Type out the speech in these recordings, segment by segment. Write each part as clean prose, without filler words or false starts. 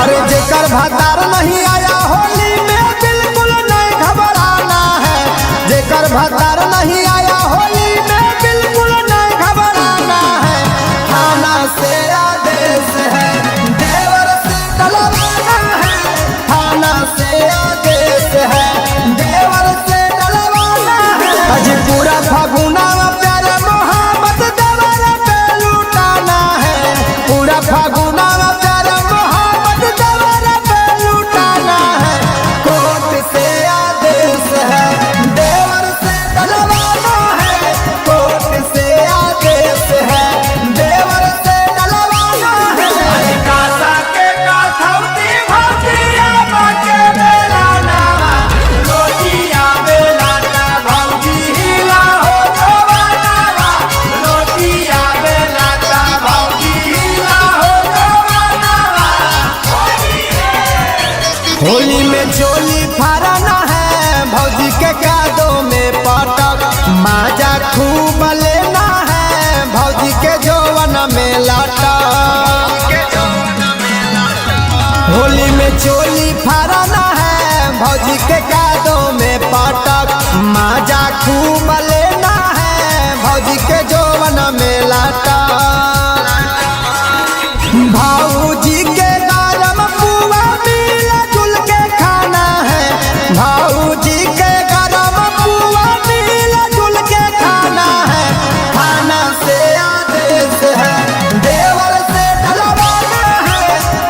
अरे जेकर भतार नहीं आया होली में बिल्कुल नहीं घबराना है। जेकर भतार नहीं आया होली में बिल्कुल नहीं घबराना है। थाना से आदेश है, देवर से डलवाना है। थाना से आदेश है, देवर से डलवाना है। अजी पूरा फागुना प्यार मोहब्बत देवर पे लुटाना है। पूरा फागुना प्यार मोहब्बत देवर पे लुटाना है। कोर्ट से आदेश है, देवर से डलवाना है। कोर्ट से आदेश है, देवर से डलवाना है। कासा के काथौती भौजिया बाके बेलाना, रोटिया बेलाना भौजी हिला हो जवाना। रोटिया बेलाना भौजी हिला हो जवाना। होली में चोली फराना है, भौजी के कादों में पटक माजा खूब लेना है। भौजी के जौवन में लाटा, होली में चोली फराना है, भौजी के कादों में पटक माजा खूब लेना है। भौजी के जौवन में लाटा, भौजी के गरम पुआ मिला जुल के खाना है। भौजी के गरम पुआ मिला जुल के खाना है। थाना से आदेश है, देवर से डलवाना है।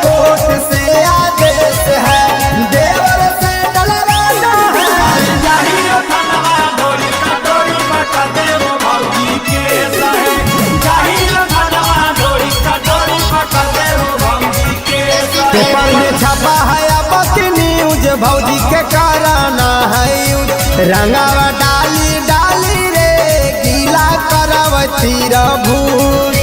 कोर्ट से आदेश है, देवर से डलवाना है। चाहिए धनवा डोरी कटोरी बटा देव भौजी के सहे। चाहिए धनवा डोरी कटोरी बटा देव भौजी के सहे। पेपर में छपा है अब की न्यूज, भौजी के कराना है यूज। रंगावा डाली डाली रे गीला करवती रभूज।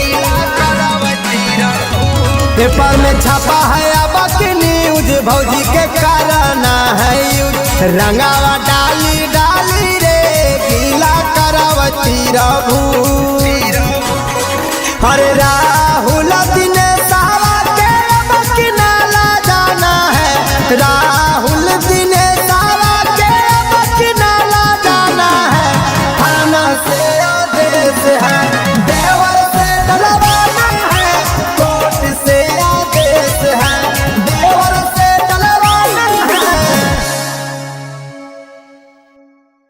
पेपर में छपा है अब की न्यूज, भौजी के कराना है यूज। रंगावा डाली डाली रे गीला करवती रभूज। हरे